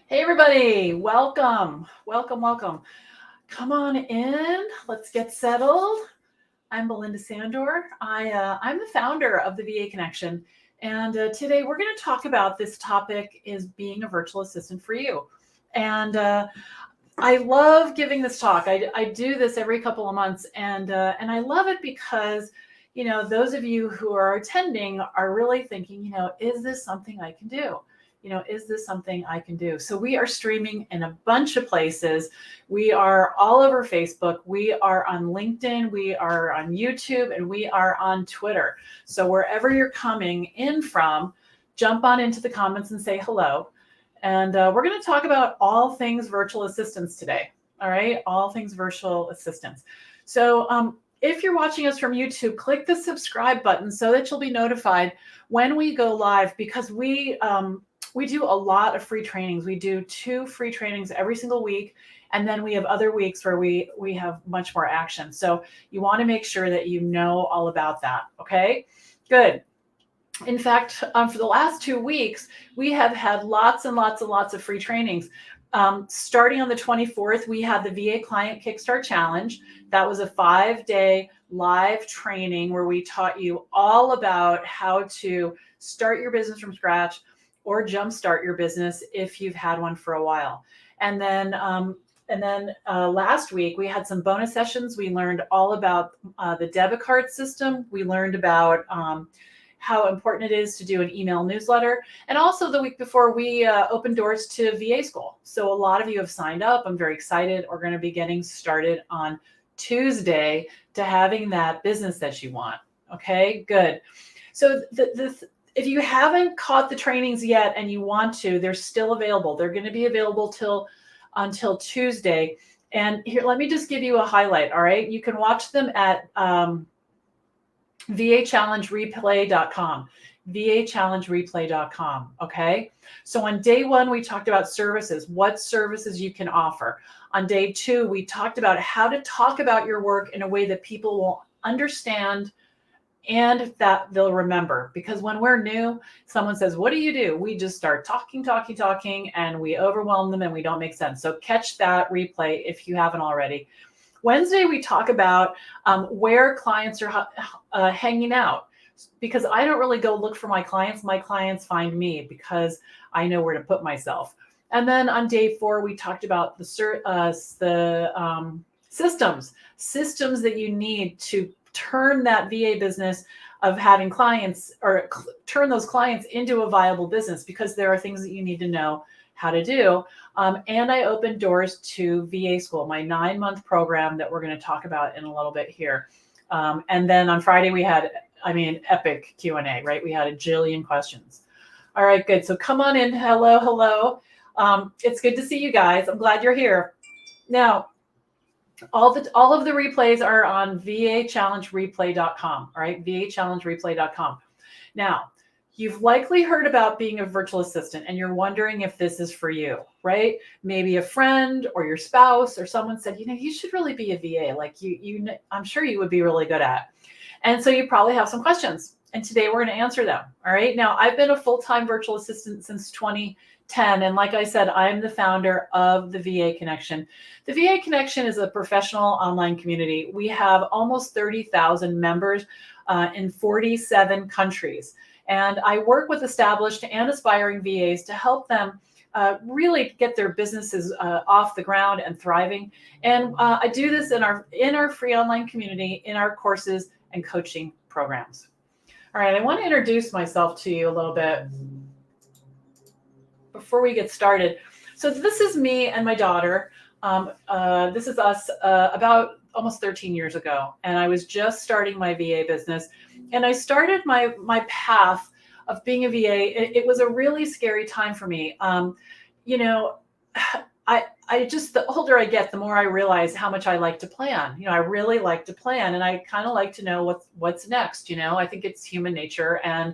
Hey everybody, welcome. Come on in, let's get settled. I'm Belinda Sandor. I'm the founder of the VA Connection, and today we're going to talk about this topic is being a virtual assistant for you. And I love giving this talk. I do this every couple of months, and I love it because those of you who are attending are really thinking, is this something I can do? Is this something I can do? So we are streaming in a bunch of places. We are all over Facebook. We are on LinkedIn. We are on YouTube, and we are on Twitter. So wherever you're coming in from, jump on into the comments and say hello. And we're going to talk about all things virtual assistants today. All right, all things virtual assistants. So if you're watching us from YouTube, click the subscribe button so that you'll be notified when we go live, because we do a lot of free trainings. We do 2 free trainings every single week. And then we have other weeks where we have much more action. So you want to make sure that you know all about that. Okay, good. In fact, for the last 2 weeks, we have had lots and lots and lots of free trainings. Starting on the 24th, we had the VA Client Kickstart Challenge. That was a 5-day live training where we taught you all about how to start your business from scratch or jumpstart your business if you've had one for a while. And then last week, we had some bonus sessions. We learned all about the debit card system. We learned about how important it is to do an email newsletter. And also the week before, we opened doors to VA school. So a lot of you have signed up. I'm very excited. We're going to be getting started on Tuesday to having that business that you want. Okay, good. So if you haven't caught the trainings yet and you want to, they're still available. They're going to be available until Tuesday. And here, let me just give you a highlight. All right, you can watch them at vachallengereplay.com, vachallengereplay.com. Okay. So on day 1, we talked about services, what services you can offer. On day 2, we talked about how to talk about your work in a way that people will understand and that they'll remember. Because when we're new, someone says, what do you do? We just start talking, and we overwhelm them and we don't make sense. So catch that replay if you haven't already. Wednesday, we talk about where clients are hanging out, because I don't really go look for my clients. My clients find me because I know where to put myself. And then on day 4, we talked about the systems that you need to turn that VA business of having clients, or turn those clients into a viable business, because there are things that you need to know how to do. And I opened doors to VA School, my 9-month program that we're going to talk about in a little bit here. And then on Friday, we had, epic Q&A, right? We had a jillion questions. All right, good. So come on in. Hello. It's good to see you guys. I'm glad you're here. Now, all of the replays are on vachallengereplay.com. All right, vachallengereplay.com. Now, you've likely heard about being a virtual assistant and you're wondering if this is for you, right? Maybe a friend or your spouse or someone said, you should really be a VA. Like I'm sure you would be really good at. And so you probably have some questions. And today we're going to answer them. All right. Now, I've been a full-time virtual assistant since 2010. And like I said, I'm the founder of the VA Connection. The VA Connection is a professional online community. We have almost 30,000 members in 47 countries. And I work with established and aspiring VAs to help them really get their businesses off the ground and thriving. And I do this in our free online community, in our courses and coaching programs. All right, I want to introduce myself to you a little bit before we get started. So this is me and my daughter. This is us about almost 13 years ago. And I was just starting my VA business. And I started my path of being a VA. It was a really scary time for me. I just, the older I get, the more I realize how much I like to plan. I really like to plan, and I kind of like to know what's next. I think it's human nature. And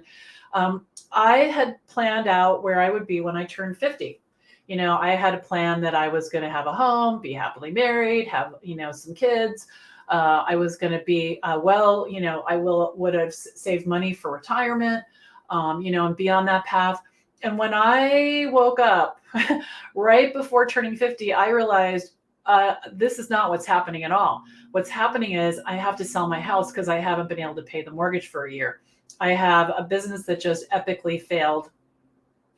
I had planned out where I would be when I turned 50. I had a plan that I was going to have a home, be happily married, have, some kids. I was going to be, I would have saved money for retirement, and be on that path. And when I woke up right before turning 50, I realized this is not what's happening at all. What's happening is I have to sell my house because I haven't been able to pay the mortgage for a year. I have a business that just epically failed.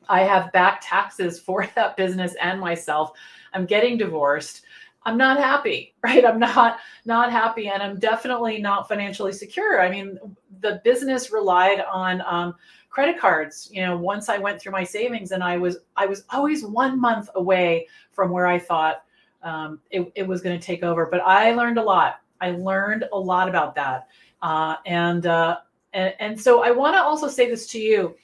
I have back taxes for that business and myself. I'm getting divorced. I'm not happy, right? I'm not happy, and I'm definitely not financially secure. I mean, the business relied on credit cards. Once I went through my savings, and I was always 1 month away from where I thought it was going to take over. But I learned a lot. I learned a lot about that, and so I want to also say this to you.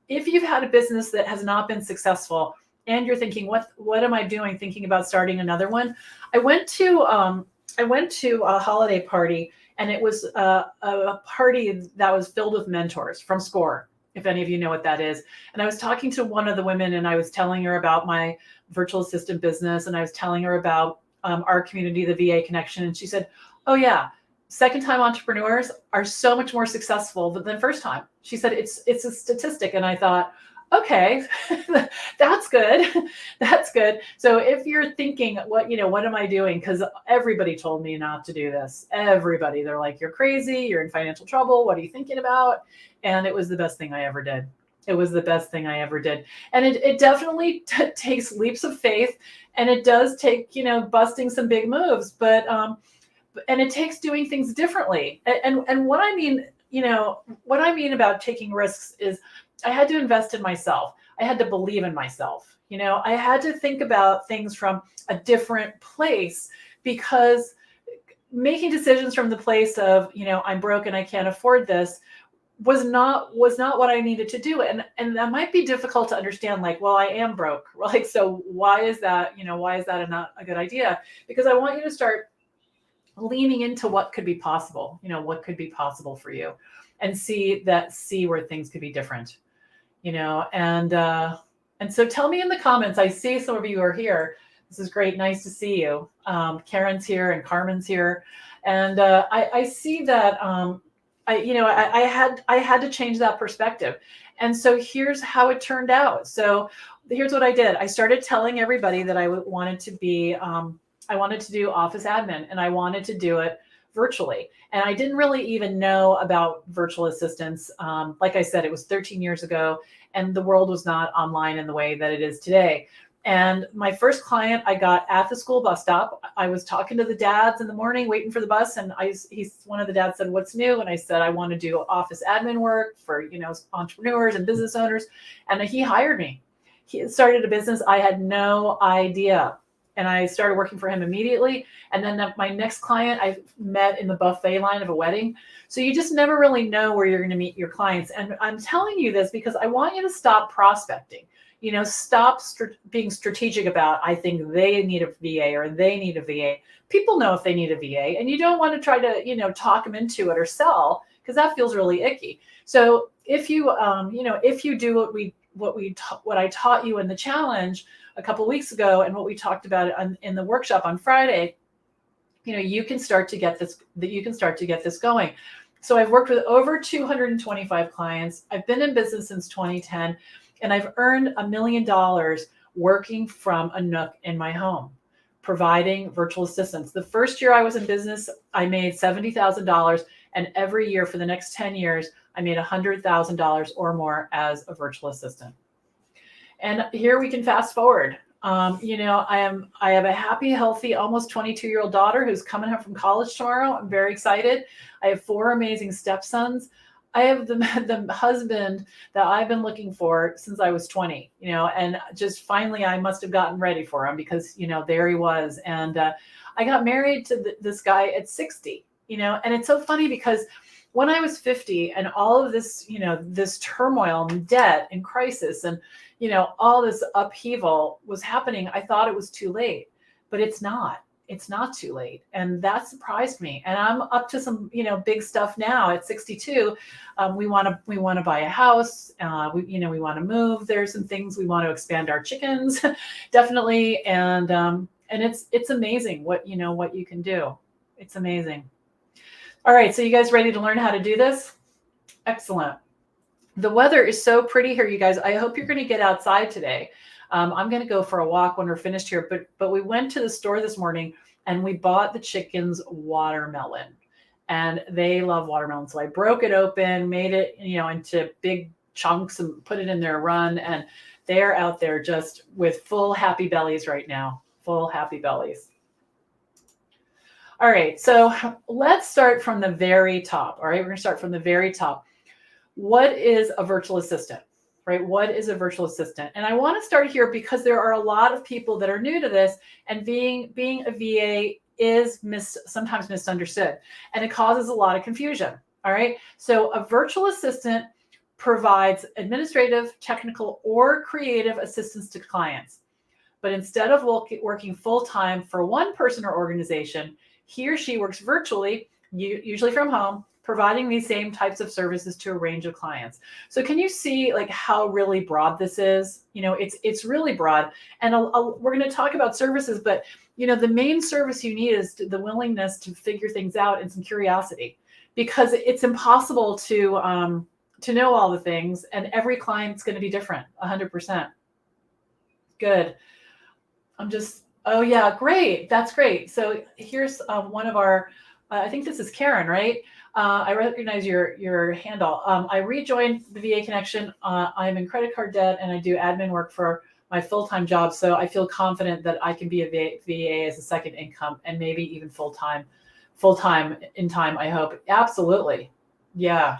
If you've had a business that has not been successful and you're thinking, what am I doing? Thinking about starting another one. I went to a holiday party, and it was a party that was filled with mentors from SCORE, if any of you know what that is. And I was talking to one of the women, and I was telling her about my virtual assistant business, and I was telling her about our community, the VA Connection. And she said, oh yeah, second time entrepreneurs are so much more successful than first time. She said it's a statistic. And I thought, okay, that's good. That's good. So if you're thinking, what am I doing? Because everybody told me not to do this. Everybody, they're like, you're crazy, you're in financial trouble, what are you thinking about? And it was the best thing I ever did. It was the best thing I ever did. And it definitely takes leaps of faith, and it does take, busting some big moves, and it takes doing things differently. And what I mean, what I mean about taking risks is I had to invest in myself. I had to believe in myself. I had to think about things from a different place, because making decisions from the place of, I'm broke and I can't afford this was not what I needed to do. And that might be difficult to understand, like, well, I am broke. Like, so why is that, why is that not a good idea? Because I want you to start leaning into what could be possible, what could be possible for you, and see where things could be different, and so tell me in the comments. I see some of you are here. This is great. Nice to see you. Karen's here and Carmen's here. And I see that I had to change that perspective. And so here's how it turned out. So here's what I did. I started telling everybody that I wanted to be I wanted to do office admin, and I wanted to do it virtually. And I didn't really even know about virtual assistants. Like I said, it was 13 years ago, and the world was not online in the way that it is today. And my first client I got at the school bus stop. I was talking to the dads in the morning, waiting for the bus. And one of the dads said, what's new? And I said, I want to do office admin work for, entrepreneurs and business owners. And he hired me. He started a business. I had no idea. And I started working for him immediately. And then my next client I met in the buffet line of a wedding. So you just never really know where you're going to meet your clients. And I'm telling you this because I want you to stop prospecting. Stop being strategic about, I think they need a VA or they need a VA. People know if they need a VA, and you don't want to try to, talk them into it or sell, because that feels really icky. So if you, if you do what I taught you in the challenge a couple of weeks ago, and what we talked about in the workshop on Friday, you can start to get this going. So I've worked with over 225 clients. I've been in business since 2010, and I've earned $1 million working from a nook in my home, providing virtual assistants. The first year I was in business, I made $70,000, and every year for the next 10 years, I made $100,000 or more as a virtual assistant. And here we can fast forward. I have a happy, healthy, almost 22-year-old daughter who's coming home from college tomorrow. I'm very excited. I have 4 amazing stepsons. I have the husband that I've been looking for since I was 20, and just finally I must have gotten ready for him, because, there he was. And I got married to this guy at 60, and it's so funny because when I was 50 and all of this, this turmoil and debt and crisis and, all this upheaval was happening, I thought it was too late, but it's not. It's not too late. And that surprised me. And I'm up to some, big stuff now at 62. We want to buy a house. We want to move. There's some things we want to expand our chickens, definitely. And it's amazing what you can do. It's amazing. All right. So you guys ready to learn how to do this? Excellent. The weather is so pretty here, you guys. I hope you're going to get outside today. I'm going to go for a walk when we're finished here. But we went to the store this morning and we bought the chickens watermelon, and they love watermelon. So I broke it open, made it, into big chunks and put it in their run. And they're out there just with full happy bellies right now, full happy bellies. All right, so let's start from the very top. All right, we're going to start from the very top. What is a virtual assistant, right? What is a virtual assistant? And I want to start here because there are a lot of people that are new to this, and being a VA is sometimes misunderstood, and it causes a lot of confusion. All right, so a virtual assistant provides administrative, technical, or creative assistance to clients. But instead of working full-time for one person or organization, he or she works virtually, usually from home, providing these same types of services to a range of clients. So can you see like how really broad this is? It's really broad. And we're going to talk about services, but the main service you need is the willingness to figure things out and some curiosity, because it's impossible to know all the things, and every client's going to be different, 100%. Good. Oh yeah, great. That's great. So here's one of our, I think this is Karen, right? I recognize your handle. I rejoined the VA Connection. I'm in credit card debt and I do admin work for my full-time job. So I feel confident that I can be a VA as a second income, and maybe even full-time in time, I hope. Absolutely. Yeah.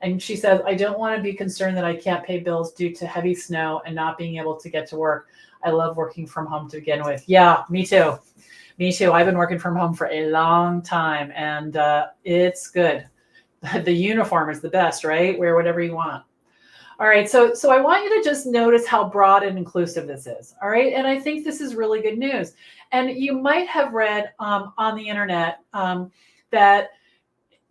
And she says, I don't want to be concerned that I can't pay bills due to heavy snow and not being able to get to work. I love working from home to begin with. Yeah, me too. I've been working from home for a long time, and it's good. The uniform is the best, right? Wear whatever you want. All right, so I want you to just notice how broad and inclusive this is. All right, and I think this is really good news. And you might have read on the internet that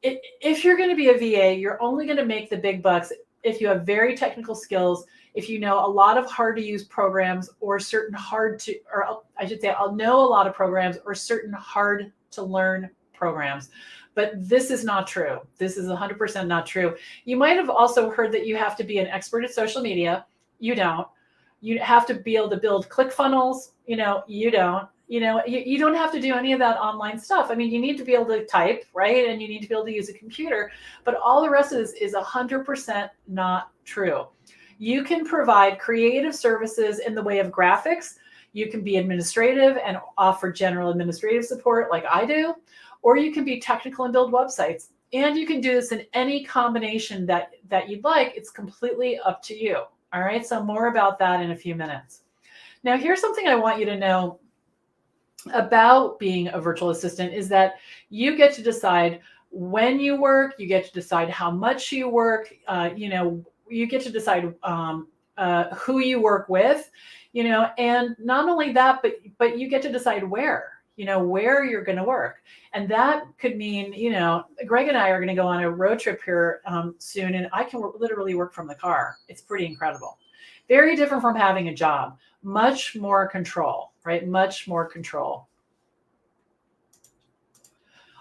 if you're going to be a VA, you're only going to make the big bucks if you have very technical skills, if you know a lot of hard to use programs, or I'll know a lot of programs or certain hard to learn programs. But this is not true. This is 100% not true. You might have also heard that you have to be an expert at social media. You don't. You have to be able to build ClickFunnels. You don't. You don't have to do any of that online stuff. I mean, you need to be able to type, right? And you need to be able to use a computer, but all the rest of this is 100% not true. You can provide creative services in the way of graphics. You can be administrative and offer general administrative support like I do, or you can be technical and build websites. And you can do this in any combination that you'd like. It's completely up to you. All right, so more about that in a few minutes. Now, here's something I want you to know about being a virtual assistant is that you get to decide when you work, you get to decide how much you work, you get to decide who you work with, and not only that, but you get to decide where you're going to work. And that could mean, Greg and I are going to go on a road trip here soon, and I can literally work from the car. It's pretty incredible. Very different from having a job. Much more control, right? Much more control.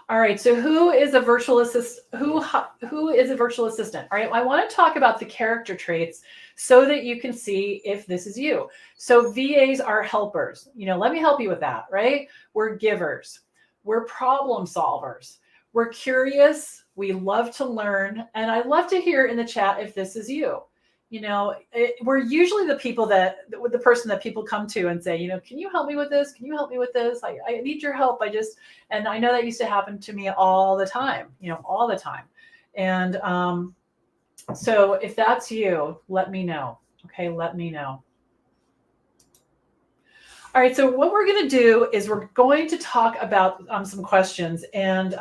All right, so who is a virtual assistant? Who is a virtual assistant? All right, I want to talk about the character traits so that you can see if this is you. So VAs are helpers. Let me help you with that, right? We're givers. We're problem solvers. We're curious. We love to learn. And I'd love to hear in the chat if this is you. We're usually the person that people come to and say, can you help me with this? Can you help me with this? I need your help. And I know that used to happen to me all the time, all the time. And so if that's you, let me know. Okay, let me know. All right, so what we're going to do is we're going to talk about some questions. And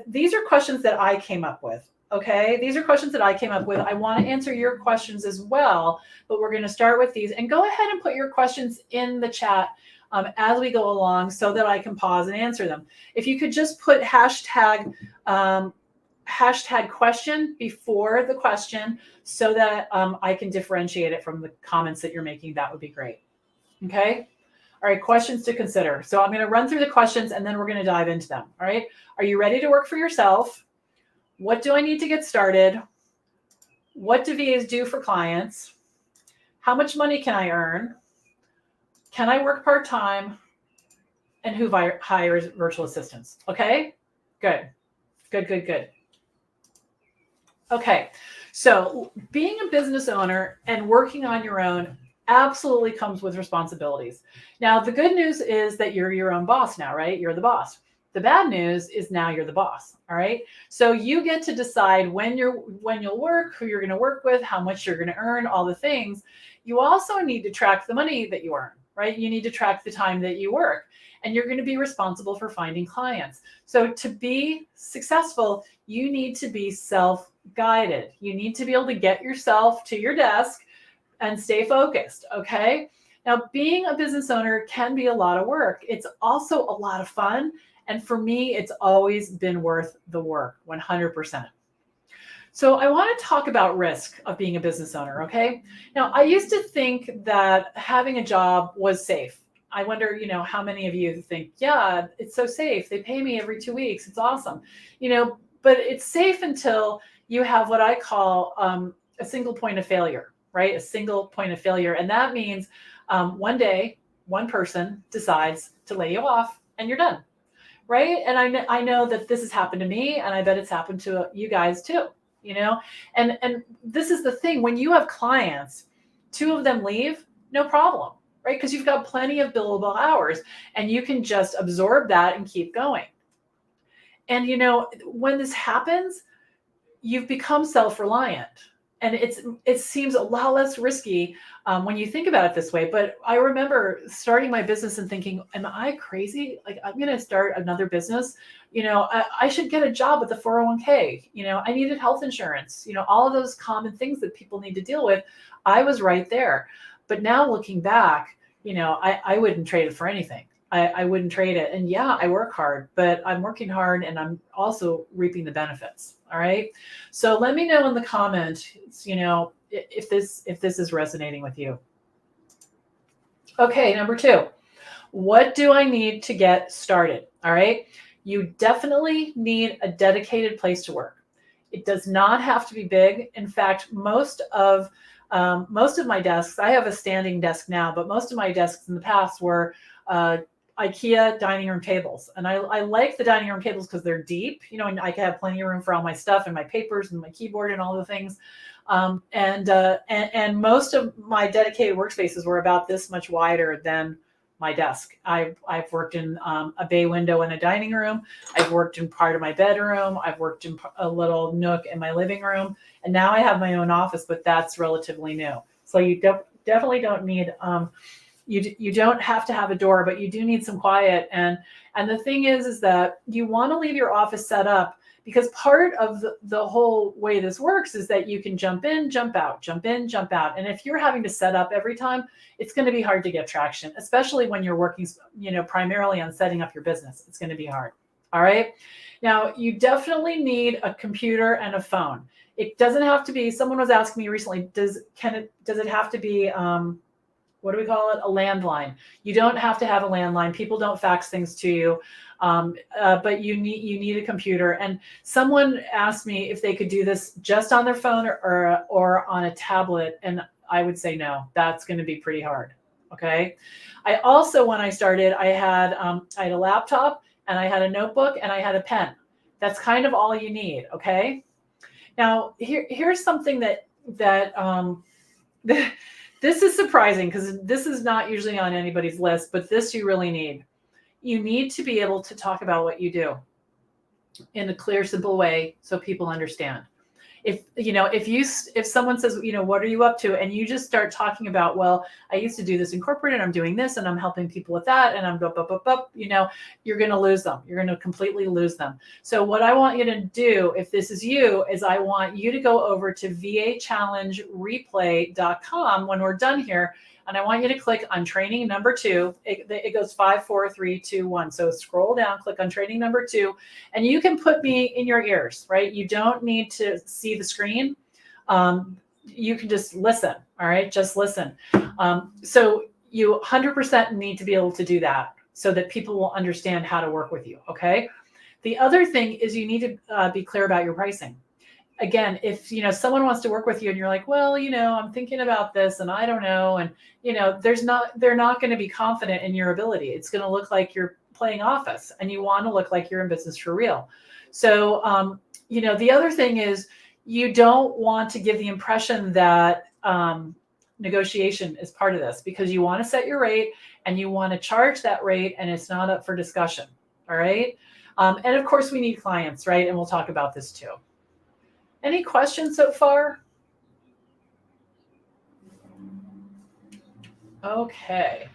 these are questions that I came up with. Okay, these are questions that I came up with. I want to answer your questions as well, but we're going to start with these. And go ahead and put your questions in the chat as we go along so that I can pause and answer them. If you could just put hashtag question before the question so that I can differentiate it from the comments that you're making, that would be great. Okay. All right, questions to consider. So I'm going to run through the questions and then we're going to dive into them. All right. Are you ready to work for yourself? What do I need to get started? What do VAs do for clients? how much money can I earn? Can I work part-time? And who hires virtual assistants? Okay, good, good, good, good. Okay, so being a business owner and working on your own absolutely comes with responsibilities. Now, the good news is that you're your own boss now, right? You're the boss. The bad news is now you're the boss. All right. So you get to decide when you'll work, who you're going to work with, how much you're going to earn, all the things. You also need to track the money that you earn, right? You need to track the time that you work, and you're going to be responsible for finding clients. So to be successful, you need to be self-guided. You need to be able to get yourself to your desk and stay focused. Okay. Now, being a business owner can be a lot of work. It's also a lot of fun. And for me, it's always been worth the work, 100%. So I want to talk about risk of being a business owner. Okay. Now, I used to think that having a job was safe. I wonder, how many of you think, yeah, it's so safe. They pay me every 2 weeks. It's awesome. But it's safe until you have what I call a single point of failure, right? A single point of failure. And that means one day, one person decides to lay you off and you're done. Right. And I know that this has happened to me, and I bet it's happened to you guys too, and this is the thing. When you have clients, 2 of them leave, no problem, right? Because you've got plenty of billable hours and you can just absorb that and keep going. And, when this happens, you've become self-reliant. And it seems a lot less risky when you think about it this way. But I remember starting my business and thinking, am I crazy? Like, I'm going to start another business. I should get a job with the 401k. I needed health insurance. All of those common things that people need to deal with. I was right there. But now looking back, I wouldn't trade it for anything. I wouldn't trade it. And yeah, I work hard, but I'm working hard and I'm also reaping the benefits. All right. So let me know in the comments, if this is resonating with you. Okay. Number 2, what do I need to get started? All right. You definitely need a dedicated place to work. It does not have to be big. In fact, most of my desks, I have a standing desk now, but most of my desks in the past were IKEA dining room tables. And I like the dining room tables because they're deep, and I can have plenty of room for all my stuff and my papers and my keyboard and all the things. And most of my dedicated workspaces were about this much wider than my desk. I've worked in a bay window in a dining room. I've worked in part of my bedroom. I've worked in a little nook in my living room. And now I have my own office, but that's relatively new. So you definitely don't need you don't have to have a door, but you do need some quiet. And the thing is that you want to leave your office set up, because part of the whole way this works is that you can jump in, jump out, jump in, jump out. And if you're having to set up every time, it's going to be hard to get traction, especially when you're working, primarily on setting up your business. It's going to be hard. All right. Now, you definitely need a computer and a phone. It doesn't have to be, someone was asking me recently, does it have to be, what do we call it? A landline. You don't have to have a landline. People don't fax things to you, but you need a computer. And someone asked me if they could do this just on their phone or on a tablet, and I would say no. That's going to be pretty hard. Okay. I also, when I started, I had a laptop and I had a notebook and I had a pen. That's kind of all you need. Okay. Now here's something that this is surprising, because this is not usually on anybody's list, but this you really need. You need to be able to talk about what you do in a clear, simple way so people understand. If someone says, what are you up to? And you just start talking about, well, I used to do this in corporate and I'm doing this and I'm helping people with that and I'm you're going to lose them. You're going to completely lose them. So what I want you to do, if this is you, is I want you to go over to vachallengereplay.com when we're done here. And I want you to click on training number 2. It goes 5, 4, 3, 2, 1. So scroll down, click on training number 2, and you can put me in your ears, right? You don't need to see the screen. You can just listen. All right. Just listen. So you 100% need to be able to do that so that people will understand how to work with you. Okay. The other thing is you need to be clear about your pricing. again, if someone wants to work with you and you're like, well, I'm thinking about this and I don't know, and they're not going to be confident in your ability. It's going to look like you're playing office, and you want to look like you're in business for real. So the other thing is, you don't want to give the impression that negotiation is part of this, because you want to set your rate and you want to charge that rate, and it's not up for discussion. All right. And of course we need clients, right? And we'll talk about this too. Any questions so far? Okay.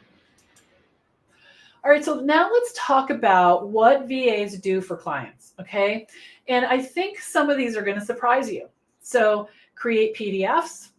All right, so now let's talk about what VAs do for clients, okay? And I think some of these are going to surprise you. So create PDFs,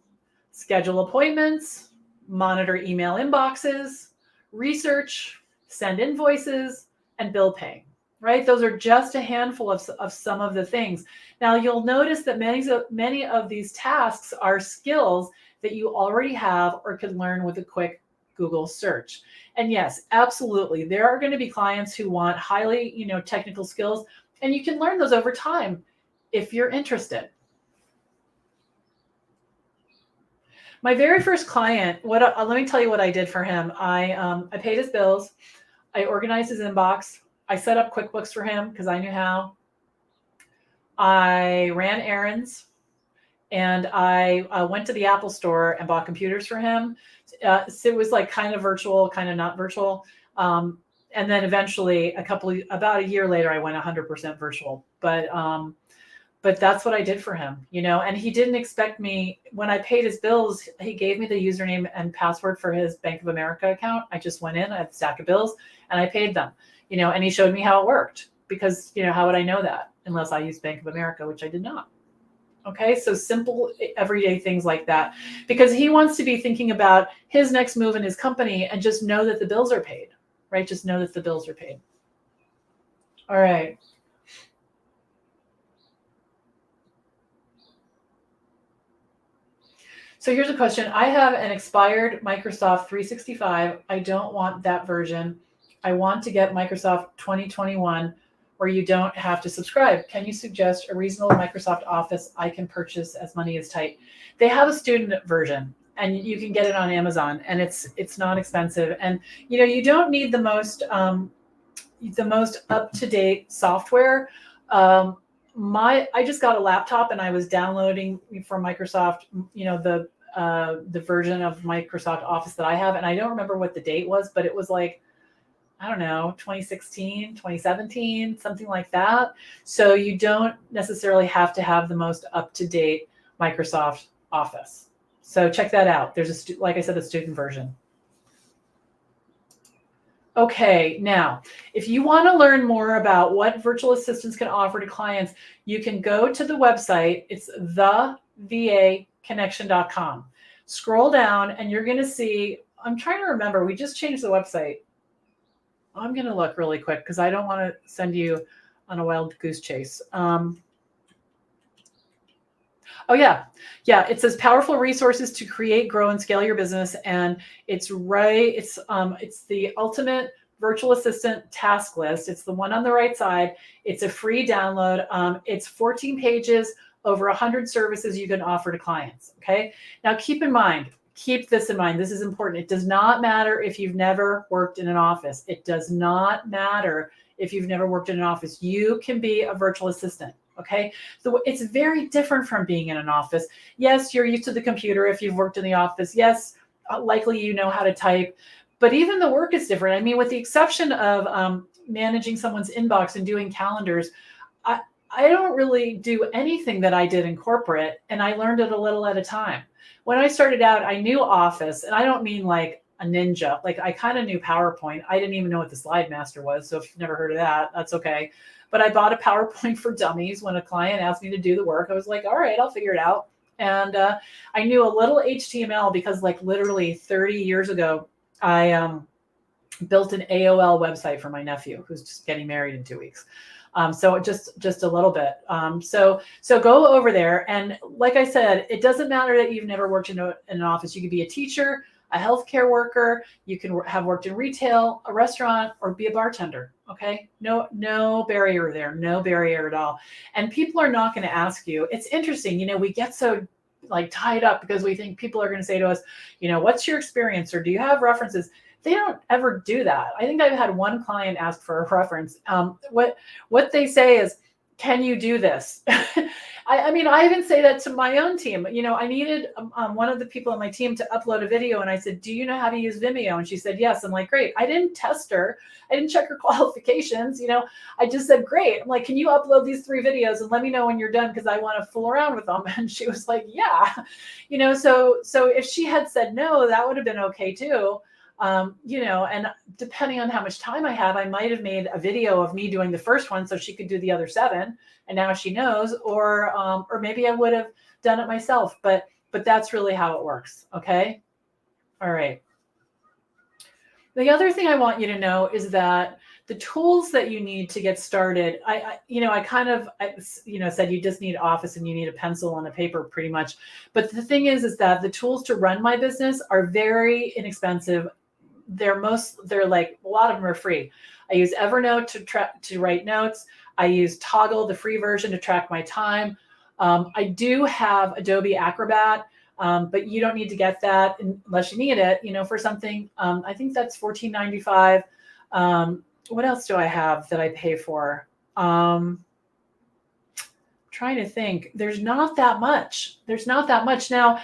schedule appointments, monitor email inboxes, research, send invoices, and bill paying, right? Those are just a handful of some of the things. Now, you'll notice that many of these tasks are skills that you already have or could learn with a quick Google search. And yes, absolutely, there are going to be clients who want highly, technical skills, and you can learn those over time if you're interested. My very first client, let me tell you what I did for him. I paid his bills, I organized his inbox, I set up QuickBooks for him because I knew how. I ran errands, and I went to the Apple store and bought computers for him. So it was like kind of virtual, kind of not virtual. And then eventually, about a year later, I went 100% virtual. But that's what I did for him, and he didn't expect me. When I paid his bills, he gave me the username and password for his Bank of America account. I just went in, I had a stack of bills, and I paid them, and he showed me how it worked, because, how would I know that unless I used Bank of America, which I did not. Okay, so simple, everyday things like that, because he wants to be thinking about his next move in his company and just know that the bills are paid, right? Just know that the bills are paid. All right. So here's a question. I have an expired Microsoft 365. I don't want that version. I want to get Microsoft 2021, where you don't have to subscribe. Can you suggest a reasonable Microsoft Office I can purchase as money is tight? They have a student version, and you can get it on Amazon, and it's not expensive. And you don't need the most up-to-date software. I just got a laptop, and I was downloading from Microsoft, the version of Microsoft Office that I have, and I don't remember what the date was, but it was like, I don't know, 2016, 2017, something like that. So you don't necessarily have to have the most up-to-date Microsoft Office. So check that out. There's like I said, a student version. Okay, now, if you want to learn more about what virtual assistants can offer to clients, you can go to the website. It's thevaconnection.com. Scroll down, and you're going to see, I'm trying to remember, we just changed the website. I'm going to look really quick because I don't want to send you on a wild goose chase. Oh yeah. It says powerful resources to create, grow, and scale your business. And it's the ultimate virtual assistant task list. It's the one on the right side. It's a free download. It's 14 pages, over 100 services you can offer to clients. Okay. Now keep this in mind. This is important. It does not matter if you've never worked in an office. It does not matter if you've never worked in an office. You can be a virtual assistant. Okay, so it's very different from being in an office. Yes, you're used to the computer if you've worked in the office. Yes, likely you know how to type, but even the work is different. I mean, with the exception of managing someone's inbox and doing calendars, I don't really do anything that I did in corporate, and I learned it a little at a time. When I started out, I knew Office, and I don't mean like a ninja. Like, I kind of knew PowerPoint. I didn't even know what the Slide Master was, so if you've never heard of that, that's okay. But I bought a PowerPoint for Dummies when a client asked me to do the work. I was like, all right, I'll figure it out. And I knew a little HTML because, like, literally 30 years ago, I built an AOL website for my nephew who's just getting married in 2 weeks. So just a little bit. So go over there. And like I said, it doesn't matter that you've never worked in an office. You could be a teacher, a healthcare worker. You can have worked in retail, a restaurant, or be a bartender. Okay. No barrier there. No barrier at all. And people are not going to ask you. It's interesting. We get so like tied up because we think people are going to say to us, what's your experience, or do you have references? They don't ever do that. I think I've had one client ask for a reference. What they say is, can you do this? I mean, I even say that to my own team. I needed one of the people on my team to upload a video, and I said, do you know how to use Vimeo? And she said, yes. I'm like, great. I didn't test her. I didn't check her qualifications. I just said, great. I'm like, can you upload these 3 videos and let me know when you're done, because I want to fool around with them. And she was like, yeah. So if she had said no, that would have been okay too. And depending on how much time I have, I might have made a video of me doing the first one so she could do the other 7, and now she knows, or maybe I would have done it myself, but that's really how it works. Okay. All right. The other thing I want you to know is that the tools that you need to get started, I said you just need Office and you need a pencil and a paper pretty much. But the thing is that the tools to run my business are very inexpensive. They're like, a lot of them are free. I use Evernote to write notes. I use Toggle, the free version, to track my time. I do have Adobe Acrobat, but you don't need to get that unless you need it, for something. I think that's $14.95. What else do I have that I pay for? Trying to think. There's not that much. Now,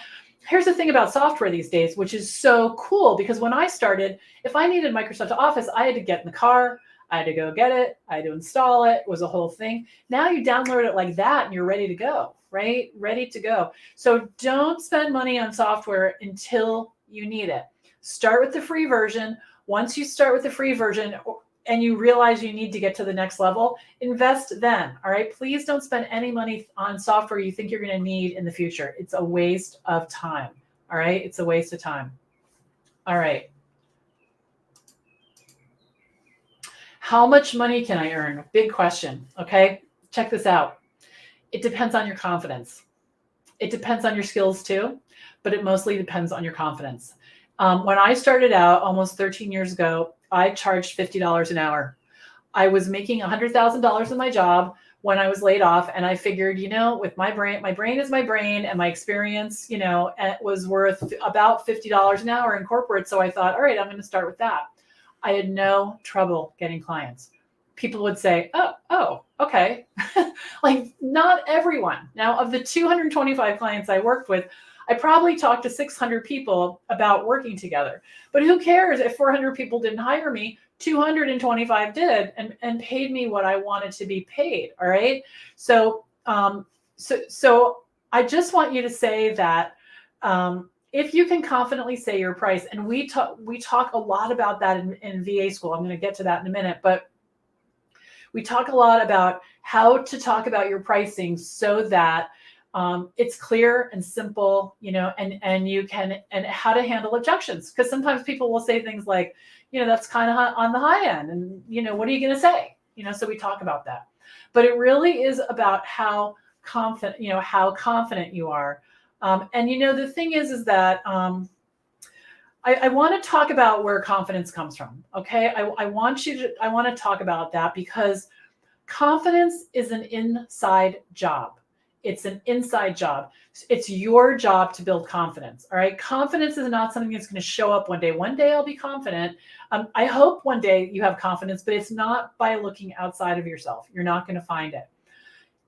here's the thing about software these days, which is so cool, because when I started, if I needed Microsoft Office, I had to get in the car, I had to go get it, I had to install it. It was a whole thing. Now you download it like that and you're ready to go, right? Ready to go. So don't spend money on software until you need it. Start with the free version. Once you start with the free version and you realize you need to get to the next level, invest then. All right. Please don't spend any money on software you think you're going to need in the future. It's a waste of time. All right. It's a waste of time. All right. How much money can I earn? Big question. Okay. Check this out. It depends on your confidence. It depends on your skills too, but it mostly depends on your confidence. When I started out almost 13 years ago, I charged $50 an hour. I was making $100,000 in my job when I was laid off. And I figured, with my brain is my brain, and my experience, it was worth about $50 an hour in corporate. So I thought, all right, I'm going to start with that. I had no trouble getting clients. People would say, oh, okay. Like, not everyone. Now, of the 225 clients I worked with, I probably talked to 600 people about working together. But who cares if 400 people didn't hire me? 225 did and paid me what I wanted to be paid. All right. So I just want you to say that if you can confidently say your price, and we talk a lot about that in VA school. I'm going to get to that in a minute, but we talk a lot about how to talk about your pricing so that it's clear and simple, and you can, and how to handle objections. Because sometimes people will say things like, that's kind of on the high end, and what are you going to say? So we talk about that. But it really is about how confident you are. And the thing is that I want to talk about where confidence comes from. Okay, I want to talk about that, because confidence is an inside job. It's an inside job. It's your job to build confidence. All right. Confidence is not something that's going to show up one day. One day I'll be confident. I hope one day you have confidence, but it's not by looking outside of yourself. You're not going to find it.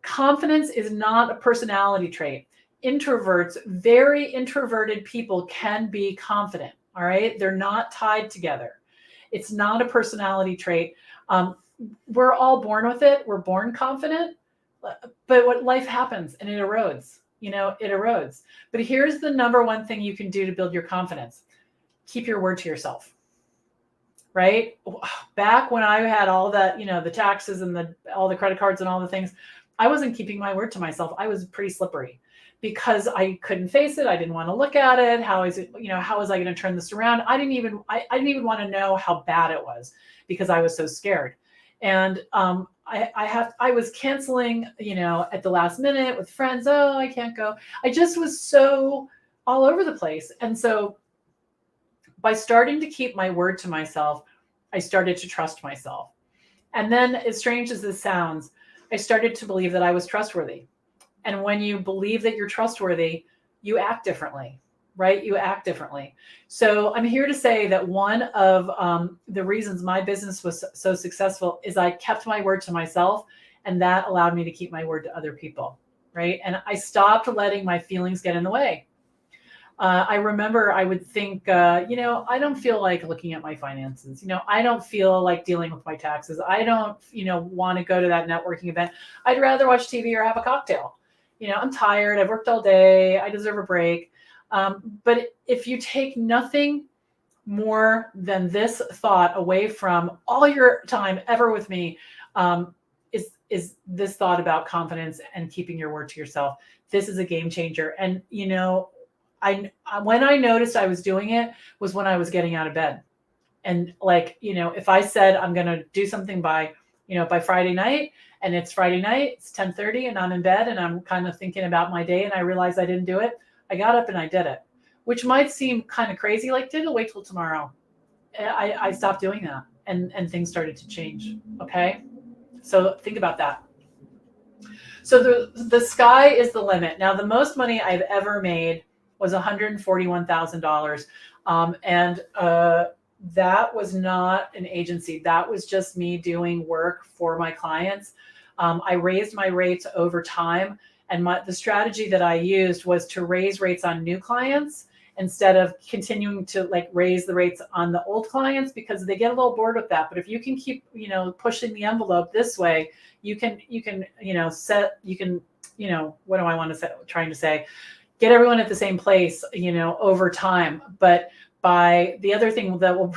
Confidence is not a personality trait. Introverts, very introverted people can be confident. All right. They're not tied together. It's not a personality trait. We're all born with it. We're born confident. But what life happens, and it erodes, it erodes. But here's the number one thing you can do to build your confidence. Keep your word to yourself, right? Back when I had all that, the taxes and all the credit cards and all the ththings, I wasn't keeping my word to myself. I was pretty slippery because I couldn't face it. I didn't want to look at it. How is it, how was I going to turn this around? I didn't even want to know how bad it was because I was so scared. And I was canceling, at the last minute with friends. Oh, I can't go. I just was so all over the place. And so by starting to keep my word to myself, I started to trust myself. And then, as strange as this sounds, I started to believe that I was trustworthy. And when you believe that you're trustworthy, you act differently, right? You act differently. So I'm here to say that one of the reasons my business was so successful is I kept my word to myself, and that allowed me to keep my word to other people, right? And I stopped letting my feelings get in the way. I remember I would think, I don't feel like looking at my finances. I don't feel like dealing with my taxes. I don't, want to go to that networking event. I'd rather watch TV or have a cocktail. I'm tired. I've worked all day. I deserve a break. But if you take nothing more than this thought away from all your time ever with me, is this thought about confidence and keeping your word to yourself. This is a game changer. And, when I noticed I was doing it was when I was getting out of bed. And if I said I'm going to do something by Friday night, and it's Friday night, it's 10:30 and I'm in bed and I'm kind of thinking about my day and I realized I didn't do it, I got up and I did it, which might seem kind of crazy. Like, did it wait till tomorrow? I stopped doing that, and things started to change. Okay. So think about that. So the sky is the limit. Now, the most money I've ever made was $141,000. And that was not an agency. That was just me doing work for my clients. I raised my rates over time. And the strategy that I used was to raise rates on new clients instead of continuing to raise the rates on the old clients, because they get a little bored with that. But if you can keep, pushing the envelope this way, you can, what do I want to say, trying to say, get everyone at the same place, over time. But by the other thing that will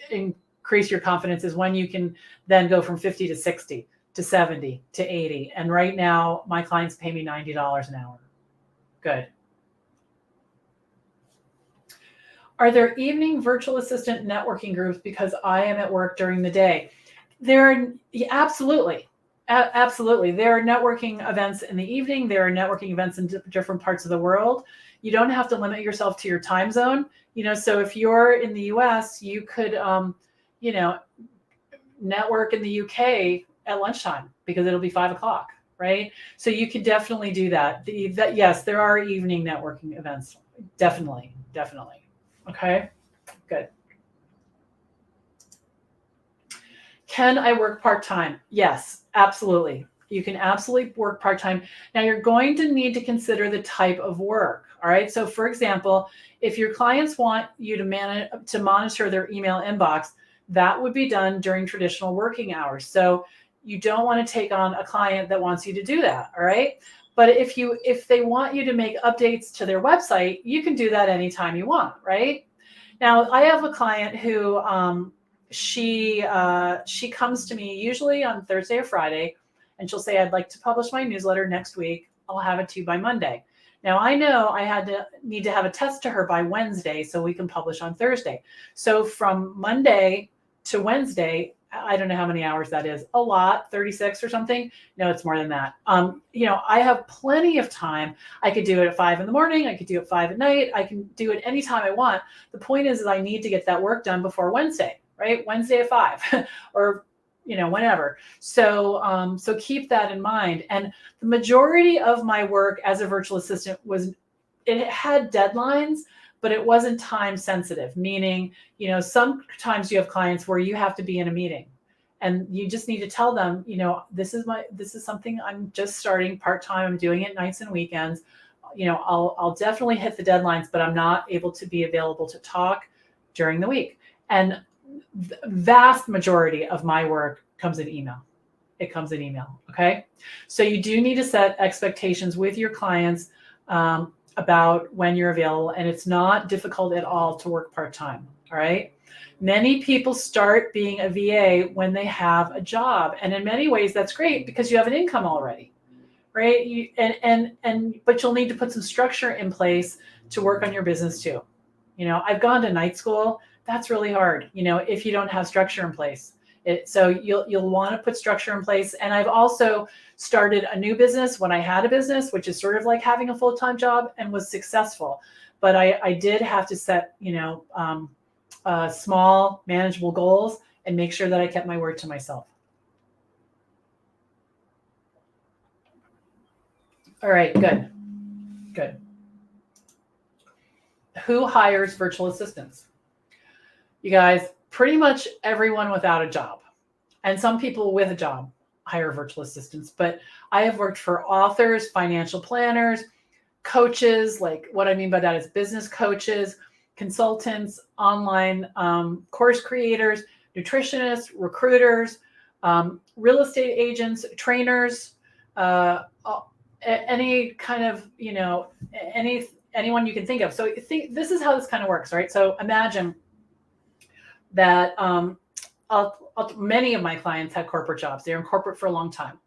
increase your confidence is when you can then go from 50 to 60 to 70 to 80. And right now, my clients pay me $90 an hour. Good. Are there evening virtual assistant networking groups because I am at work during the day? Absolutely. Absolutely. There are networking events in the evening. There are networking events in different parts of the world. You don't have to limit yourself to your time zone. So if you're in the US, you could, network in the UK at lunchtime because it'll be 5 o'clock, right? So you could definitely do that. Yes, there are evening networking events. Definitely. Okay, good. Can I work part-time? Yes, absolutely. You can absolutely work part-time. Now you're going to need to consider the type of work. All right. So for example, if your clients want you to monitor their email inbox, that would be done during traditional working hours. So you don't want to take on a client that wants you to do that. All right. But if they want you to make updates to their website, you can do that anytime you want. Right. Now I have a client who, she comes to me usually on Thursday or Friday, and she'll say, I'd like to publish my newsletter next week. I'll have it to you by Monday. Now I know I need to have a test to her by Wednesday so we can publish on Thursday. So from Monday to Wednesday, I don't know how many hours that is. A lot, 36 or something. No, it's more than that. I have plenty of time. I could do it at 5 a.m. I could do it at 5 p.m. I can do it anytime I want. The point is I need to get that work done before Wednesday, right? Wednesday at 5 or, whenever. So keep that in mind. And the majority of my work as a virtual assistant it had deadlines, but it wasn't time sensitive, meaning, sometimes you have clients where you have to be in a meeting and you just need to tell them, this is something I'm just starting part-time. I'm doing it nights and weekends. I'll definitely hit the deadlines, but I'm not able to be available to talk during the week. And the vast majority of my work comes in email. It comes in email. Okay. So you do need to set expectations with your clients, about when you're available, and it's not difficult at all to work part-time. All right. Many people start being a VA when they have a job, and in many ways that's great because you have an income already, right? But you'll need to put some structure in place to work on your business too. I've gone to night school. That's really hard, if you don't have structure in place. So you'll want to put structure in place. And I've also started a new business when I had a business, which is sort of like having a full-time job, and was successful. But I did have to set, small, manageable goals and make sure that I kept my word to myself. All right, good, good. Who hires virtual assistants? You guys, pretty much everyone without a job. And some people with a job hire virtual assistants. But I have worked for authors, financial planners, coaches. Like what I mean by that is business coaches, consultants, online course creators, nutritionists, recruiters, real estate agents, trainers, any kind of, anyone you can think of. So this is how this kind of works, right? So imagine that many of my clients have corporate jobs. They're in corporate for a long time.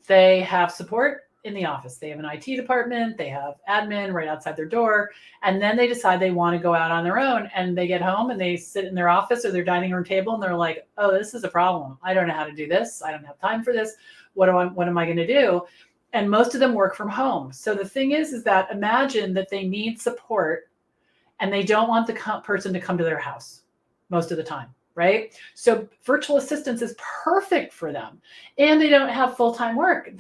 They have support in the office. They have an IT department. They have admin right outside their door. And then they decide they want to go out on their own, and they get home and they sit in their office or their dining room table and they're like, oh, this is a problem. I don't know how to do this. I don't have time for this. What am I going to do? And most of them work from home. So the thing is that imagine that they need support and they don't want the person to come to their house most of the time, right? So virtual assistance is perfect for them. And they don't have full-time work.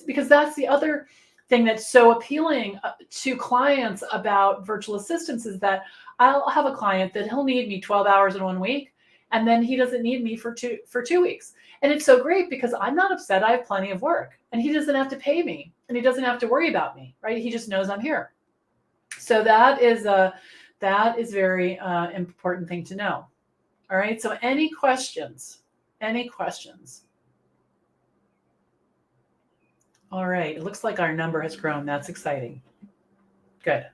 Because that's the other thing that's so appealing to clients about virtual assistants is that I'll have a client that he'll need me 12 hours in 1 week, and then he doesn't need me for 2 weeks. And it's so great because I'm not upset. I have plenty of work and he doesn't have to pay me and he doesn't have to worry about me, right? He just knows I'm here. So that is very important thing to know. All right. So any questions? Any questions? All right. It looks like our number has grown. That's exciting. Good.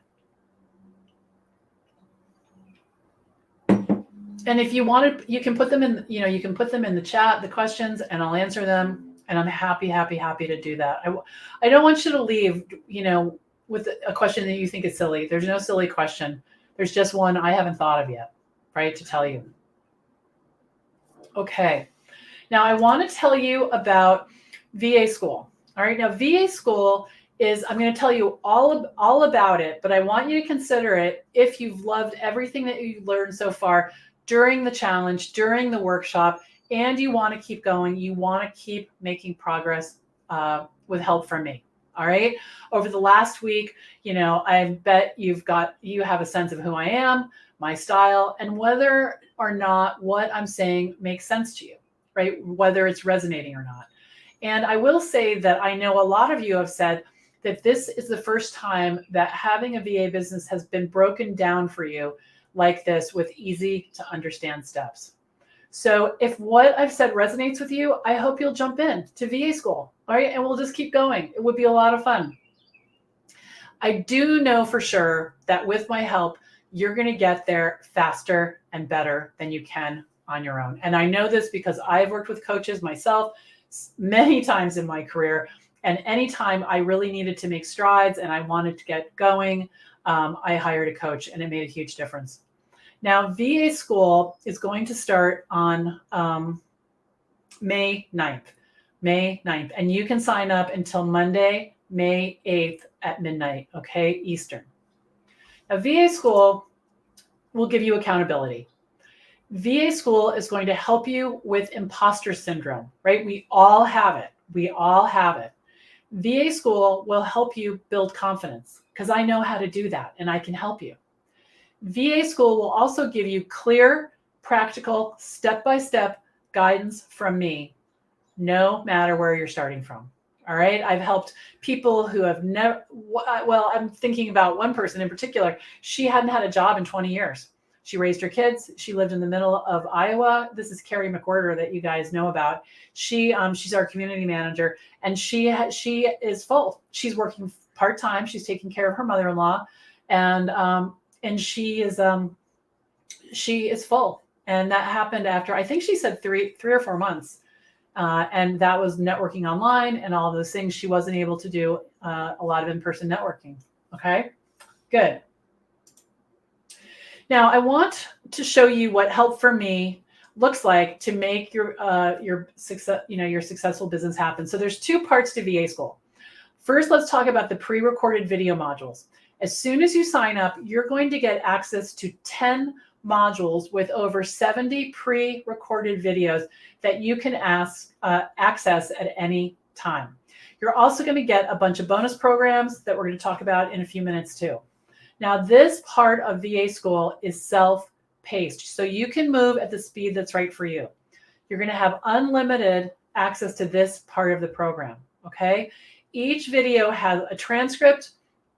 And if you want to, you can put them in, you can put them in the chat, the questions, and I'll answer them. And I'm happy to do that. I don't want you to leave, with a question that you think is silly. There's no silly question. There's just one I haven't thought of yet, right, to tell you. Okay. Now I want to tell you about VA school. All right. Now VA school is, I'm going to tell you all about it, but I want you to consider it if you've loved everything that you've learned so far during the challenge, during the workshop, and you want to keep going. You want to keep making progress with help from me. All right. Over the last week, I bet you have a sense of who I am, my style, and whether or not what I'm saying makes sense to you, right? Whether it's resonating or not. And I will say that I know a lot of you have said that this is the first time that having a VA business has been broken down for you like this with easy to understand steps. So if what I've said resonates with you, I hope you'll jump in to VA school. All right. And we'll just keep going. It would be a lot of fun. I do know for sure that with my help, you're going to get there faster and better than you can on your own. And I know this because I've worked with coaches myself many times in my career. And anytime I really needed to make strides and I wanted to get going, I hired a coach, and it made a huge difference. Now, VA school is going to start on May 9th. May 9th. And you can sign up until Monday, May 8th at midnight, okay, Eastern. Now, VA school will give you accountability. VA school is going to help you with imposter syndrome, right? We all have it. We all have it. VA school will help you build confidence because I know how to do that and I can help you. VA school will also give you clear, practical, step-by-step guidance from me, no matter where you're starting from. All right. I've helped people who have never, well, I'm thinking about one person in particular. She hadn't had a job in 20 years. She raised her kids. She lived in the middle of Iowa. This is Carrie McWhorter that you guys know about. She's our community manager, and she is full. She's working part-time. She's taking care of her mother-in-law, and she is full. And that happened after, I think she said three or 4 months. And that was networking online and all those things. She wasn't able to do a lot of in-person networking. Okay, good. Now I want to show you what help for me looks like to make your success, your successful business happen. So there's 2 parts to VA school. First, let's talk about the pre-recorded video modules. As soon as you sign up, you're going to get access to 10 modules with over 70 pre-recorded videos that you can access at any time. You're also going to get a bunch of bonus programs that we're going to talk about in a few minutes too. Now, this part of VA school is self-paced, so you can move at the speed that's right for you. You're going to have unlimited access to this part of the program, okay? Each video has a transcript,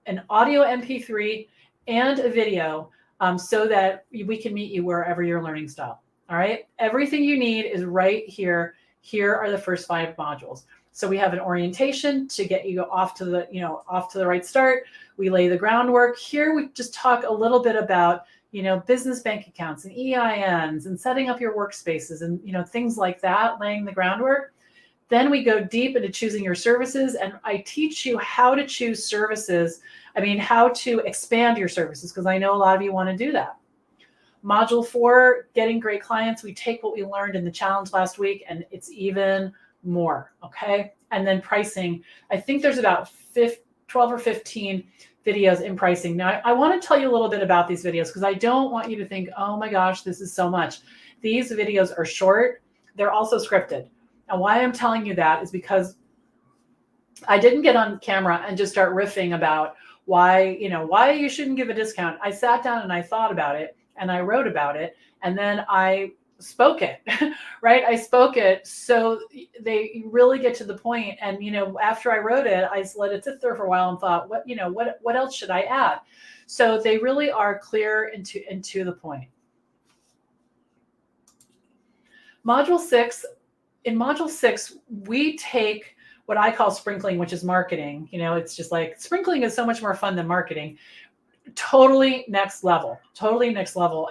an audio MP3, and a video so that we can meet you wherever your learning style, all right? Everything you need is right here. Here are the first 5 modules. So we have an orientation to get you off to the right start. We lay the groundwork. Here we just talk a little bit about, business bank accounts and EINs and setting up your workspaces and, things like that, laying the groundwork. Then we go deep into choosing your services, and I teach you how to choose services. How to expand your services, because I know a lot of you want to do that. Module 4, getting great clients. We take what we learned in the challenge last week, and it's even more, okay? And then pricing. I think there's about 12 or 15 videos in pricing. Now, I want to tell you a little bit about these videos because I don't want you to think, oh my gosh, this is so much. These videos are short. They're also scripted. And why I'm telling you that is because I didn't get on camera and just start riffing about why you shouldn't give a discount. I sat down and I thought about it and I wrote about it and then I spoke it, right? I spoke it so they really get to the point. And, after I wrote it, I let it sit there for a while and thought, what else should I add? So they really are clear into the point. Module 6, in Module 6, we take what I call sprinkling, which is marketing. It's just like sprinkling is so much more fun than marketing. Totally next level.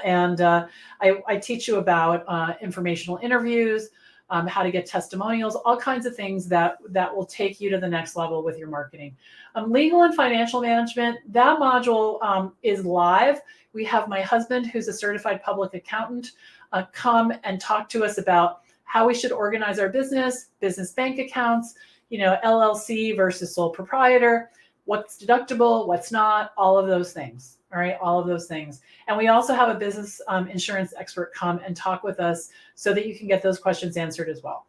And I teach you about informational interviews, how to get testimonials, all kinds of things that will take you to the next level with your marketing. Legal and financial management, that module is live. We have my husband, who's a certified public accountant, come and talk to us about how we should organize our business bank accounts, LLC versus sole proprietor, what's deductible, what's not, all of those things. All right, all of those things. And we also have a business insurance expert come and talk with us so that you can get those questions answered as well.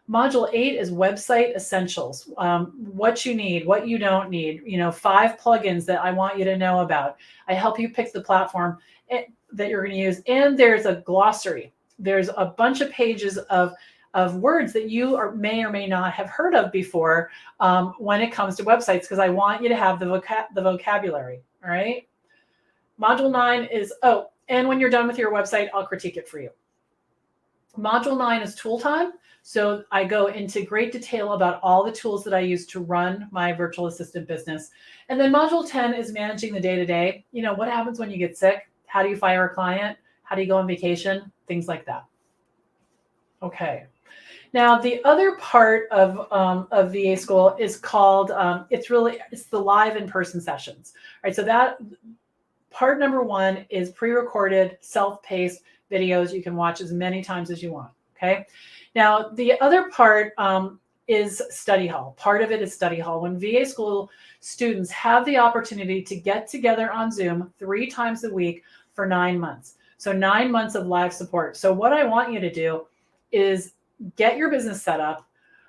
Module 8 is website essentials. What you need, what you don't need, 5 plugins that I want you to know about. I help you pick the platform that you're going to use. And there's a glossary. There's a bunch of pages of words that you may or may not have heard of before when it comes to websites, because I want you to have the vocabulary, all right? Module 9 is, and when you're done with your website, I'll critique it for you. Module 9 is tool time. So I go into great detail about all the tools that I use to run my virtual assistant business. And then Module 10 is managing the day-to-day. What happens when you get sick? How do you fire a client? How do you go on vacation? Things like that. Okay. Now, the other part of VA school is called, it's the live in-person sessions, right? So that part number 1 is pre-recorded, self-paced videos. You can watch as many times as you want, okay? Now, the other part is study hall. Part of it is study hall. When VA school students have the opportunity to get together on Zoom 3 times a week for 9 months. So 9 months of live support. So what I want you to do is get your business set up,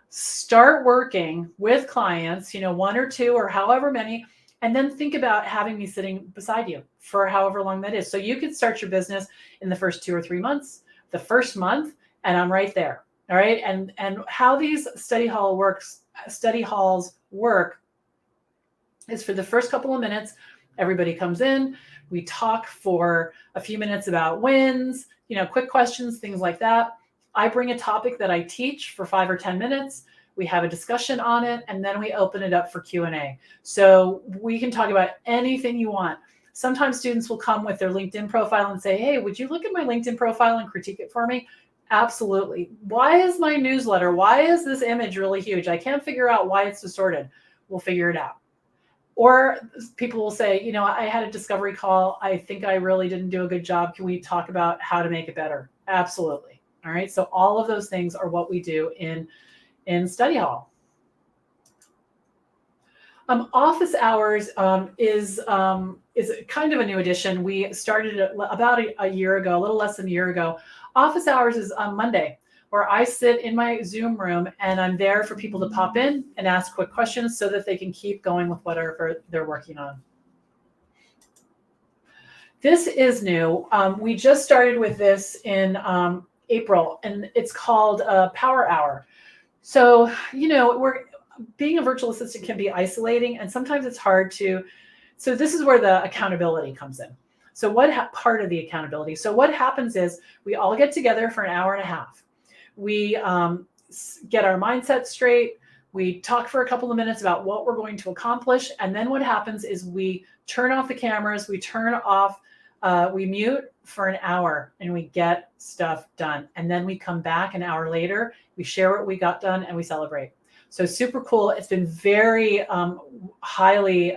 start working with clients, 1 or 2 or however many, and then think about having me sitting beside you for however long that is. So you could start your business in the first 2 or 3 months, the first month, and I'm right there. All right. And how these study halls work is for the first couple of minutes, everybody comes in, we talk for a few minutes about wins, quick questions, things like that. I bring a topic that I teach for 5 or 10 minutes. We have a discussion on it, and then we open it up for Q&A. So we can talk about anything you want. Sometimes students will come with their LinkedIn profile and say, hey, would you look at my LinkedIn profile and critique it for me? Absolutely. Why is my newsletter, why is this image really huge? I can't figure out why it's distorted. We'll figure it out. Or people will say, I had a discovery call. I think I really didn't do a good job. Can we talk about how to make it better? Absolutely. All right. So all of those things are what we do in study hall. Office hours is kind of a new addition. We started about a year ago, a little less than a year ago. Office hours is on Monday. or I sit in my Zoom room and I'm there for people to pop in and ask quick questions so that they can keep going with whatever they're working on. This is new. We just started with this in April, and it's called Power Hour. So, being a virtual assistant can be isolating, and sometimes it's hard to. So this is where the accountability comes in. So part of the accountability? So what happens is we all get together for an hour and a half. We get our mindset straight. We talk for a couple of minutes about what we're going to accomplish, and then what happens is we turn off the cameras. We mute for an hour and we get stuff done. And then we come back an hour later, we share what we got done and we celebrate. So super cool. It's been very highly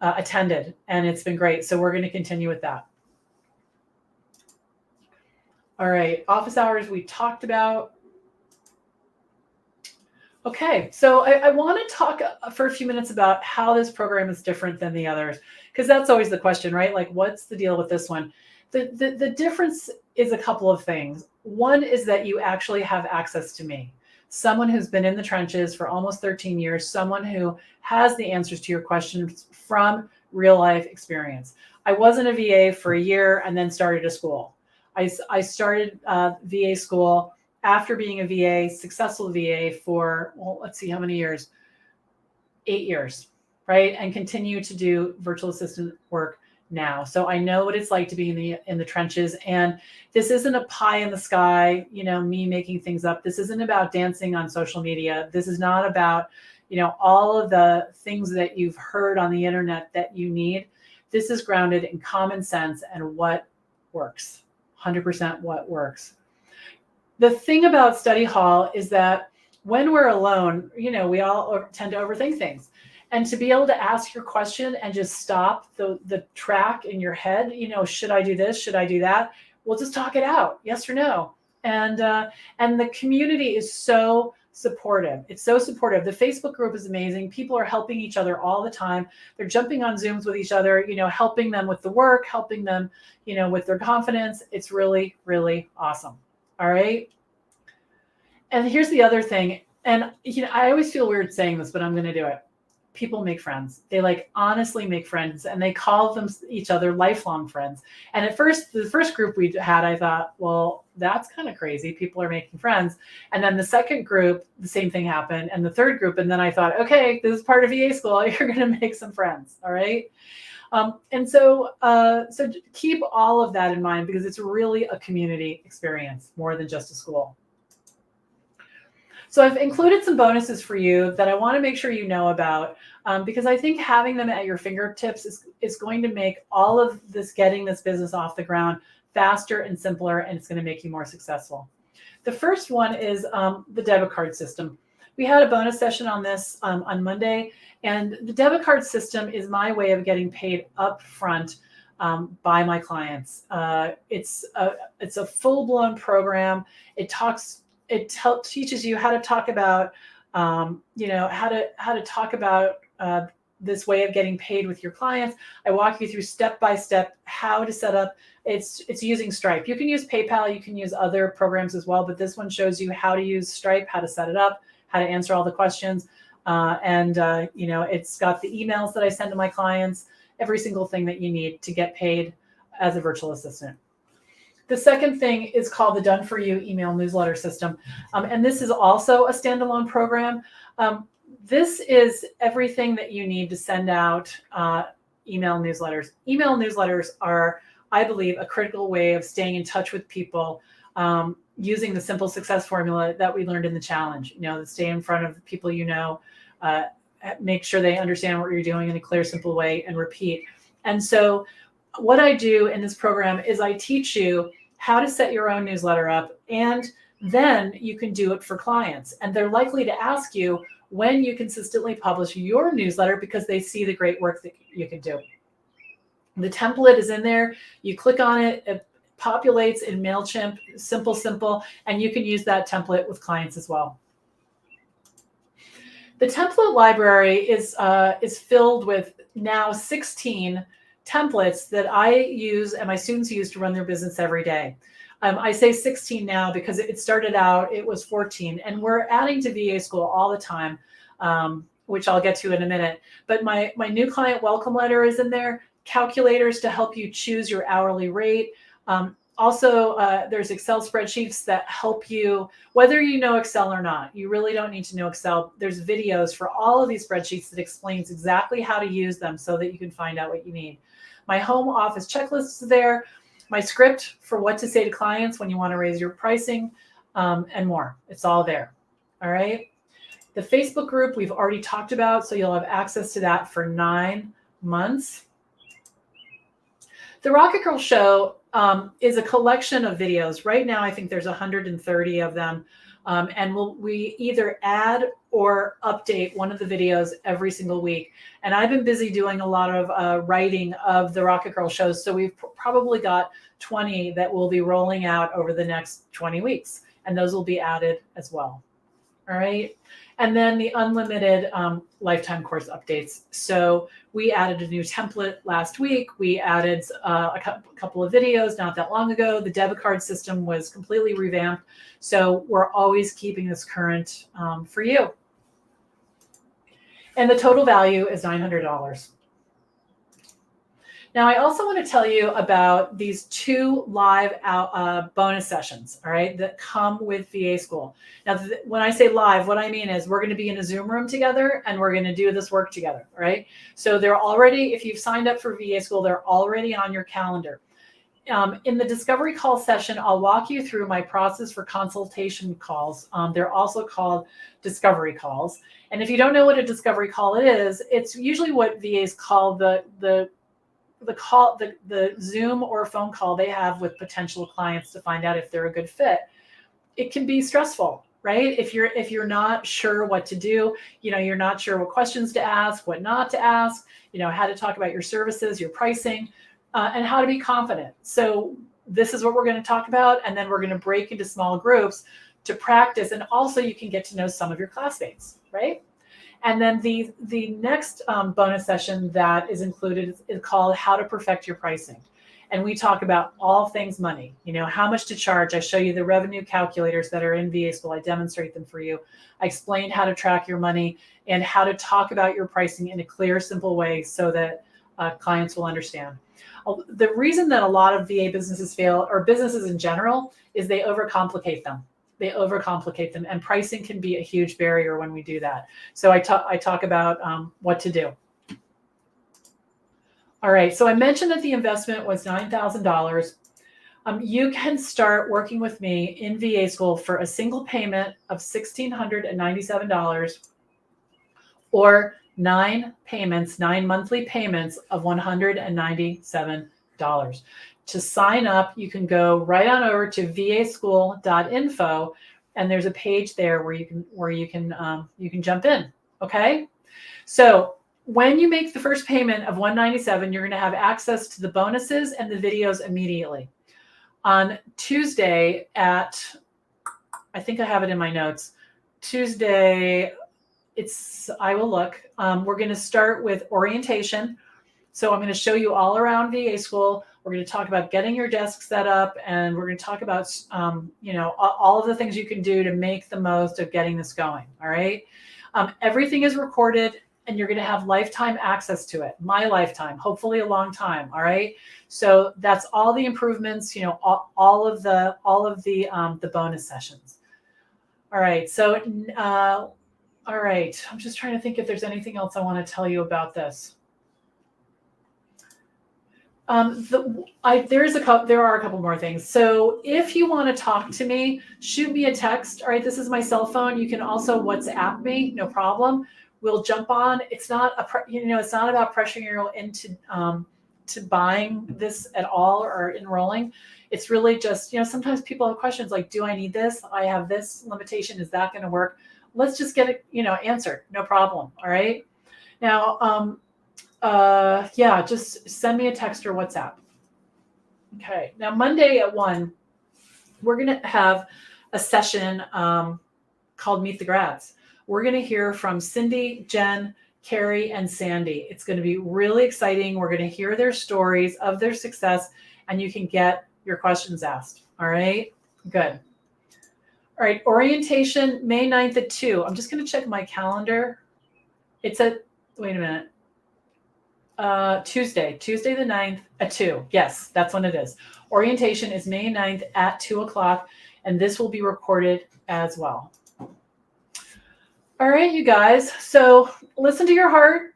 attended, and it's been great. So we're going to continue with that. All right, office hours we talked about. Okay, so I want to talk for a few minutes about how this program is different than the others, because that's always the question, right? Like, what's the deal with this one? The difference is a couple of things. One is that you actually have access to me, someone who's been in the trenches for almost 13 years, someone who has the answers to your questions from real life experience. I wasn't a VA for a year and then started a school. I started VA school after being a VA, successful VA for, well, let's see how many years, 8 years, right? And continue to do virtual assistant work now. So I know what it's like to be in the trenches. And this isn't a pie in the sky, me making things up. This isn't about dancing on social media. This is not about, all of the things that you've heard on the internet that you need. This is grounded in common sense and what works, 100% what works. The thing about study hall is that when we're alone, we all tend to overthink things. And to be able to ask your question and just stop the track in your head, should I do this? Should I do that? We'll just talk it out, yes or no. And the community is so supportive. It's so supportive. The Facebook group is amazing. People are helping each other all the time. They're jumping on Zooms with each other, helping them with the work, helping them, with their confidence. It's really, really awesome. All right. And here's the other thing. And, I always feel weird saying this, but I'm going to do it. People make friends. They honestly make friends, and they call them each other lifelong friends. And at first, the first group we had, I thought, well, that's kind of crazy. People are making friends. And then the second group, the same thing happened. And the third group. And then I thought, okay, this is part of VA school. You're going to make some friends. All right. And so keep all of that in mind, because it's really a community experience more than just a school. So I've included some bonuses for you that I want to make sure you know about, because I think having them at your fingertips is going to make all of this, getting this business off the ground faster and simpler, and it's going to make you more successful. The first one is the debit card system. We had a bonus session on this on Monday, and the debit card system is my way of getting paid up front by my clients. It's a full-blown program. It teaches you how to talk about, how to talk about this way of getting paid with your clients. I walk you through step by step how to set up. It's using Stripe. You can use PayPal. You can use other programs as well, but this one shows you how to use Stripe, how to set it up, how to answer all the questions. It's got the emails that I send to my clients, every single thing that you need to get paid as a virtual assistant. The second thing is called the Done For You email newsletter system. And this is also a standalone program. This is everything that you need to send out email newsletters. Email newsletters are, I believe, a critical way of staying in touch with people using the simple success formula that we learned in the challenge. Stay in front of people make sure they understand what you're doing in a clear, simple way, and repeat. And so what I do in this program is I teach you how to set your own newsletter up, and then you can do it for clients. And they're likely to ask you when you consistently publish your newsletter because they see the great work that you can do. The template is in there. You click on it, it populates in MailChimp, simple, and you can use that template with clients as well. The template library is filled with now 16 templates that I use and my students use to run their business every day. I say 16 now because it started out, it was 14, and we're adding to VA School all the time, which I'll get to in a minute. But my new client welcome letter is in there, calculators to help you choose your hourly rate. Also, there's Excel spreadsheets that help you, whether you know Excel or not. You really don't need to know Excel. There's videos for all of these spreadsheets that explains exactly how to use them so that you can find out what you need. My home office checklist is there. My script for what to say to clients when you want to raise your pricing, and more. It's all there. All right. The Facebook group we've already talked about, so you'll have access to that for 9 months. The Rocket Girl Show is a collection of videos. Right now, I think there's 130 of them. And we either add or update one of the videos every single week. And I've been busy doing a lot of writing of the Rocket Girl shows. So we've probably got 20 that will be rolling out over the next 20 weeks. And those will be added as well. All right. And then the unlimited lifetime course updates. So we added a new template last week. We added a couple of videos not that long ago. The debit card system was completely revamped. So we're always keeping this current for you. And the total value is $900. Now, I also want to tell you about these 2 live bonus sessions, all right, that come with VA School. Now, when I say live, what I mean is we're going to be in a Zoom room together and we're going to do this work together, all right? So they're already, if you've signed up for VA School, they're already on your calendar. In the discovery call session, I'll walk you through my process for consultation calls. They're also called discovery calls. And if you don't know what a discovery call is, it's usually what VAs call the Zoom or phone call they have with potential clients to find out if they're a good fit. It can be stressful, right? If you're not sure what to do, you're not sure what questions to ask, what not to ask, how to talk about your services, your pricing, and how to be confident. So this is what we're going to talk about, and then we're going to break into small groups to practice, and also you can get to know some of your classmates, right? And then the next bonus session that is included is called How to Perfect Your Pricing. And we talk about all things money, how much to charge. I show you the revenue calculators that are in VA School. I demonstrate them for you. I explain how to track your money and how to talk about your pricing in a clear, simple way so that clients will understand. The reason that a lot of VA businesses fail, or businesses in general, is they overcomplicate them. And pricing can be a huge barrier when we do that. So I talk about what to do. All right, so I mentioned that the investment was $9,000. You can start working with me in VA School for a single payment of $1,697 or 9 monthly payments of $197. To sign up, you can go right on over to vaschool.info, and there's a page there where you can jump in. Okay, so when you make the first payment of $197, you're going to have access to the bonuses and the videos immediately. On Tuesday I think I have it in my notes. Tuesday, I will look. We're going to start with orientation. So I'm going to show you all around VA School. We're going to talk about getting your desk set up, and we're going to talk about, all of the things you can do to make the most of getting this going. All right. Everything is recorded, and you're going to have lifetime access to it. My lifetime, hopefully a long time. All right. So that's all the improvements, all of the bonus sessions. All right. So, all right. I'm just trying to think if there's anything else I want to tell you about this. There are a couple more things. So if you want to talk to me, shoot me a text. All right, this is my cell phone. You can also WhatsApp me, no problem. We'll jump on. It's not it's not about pressuring you into to buying this at all or enrolling. It's really just, sometimes people have questions like, do I need this? I have this limitation. Is that going to work? Let's just get it, answered. No problem. All right. Now, just send me a text or WhatsApp. Okay. Now, Monday at 1, we're going to have a session called Meet the Grads. We're going to hear from Cindy, Jen, Carrie, and Sandy. It's going to be really exciting. We're going to hear their stories of their success, and you can get your questions asked. All right, good. All right, orientation May 9th at 2. I'm just going to check my calendar. It's at, wait a minute. Tuesday the 9th at 2. Yes, that's when it is. Orientation is May 9th at 2 o'clock, and this will be recorded as well. All right, you guys. So listen to your heart.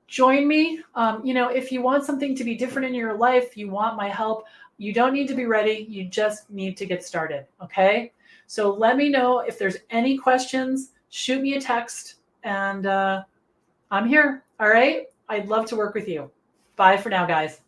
Join me. If you want something to be different in your life, you want my help, you don't need to be ready. You just need to get started. Okay. So let me know if there's any questions. Shoot me a text, and I'm here. All right. I'd love to work with you. Bye for now, guys.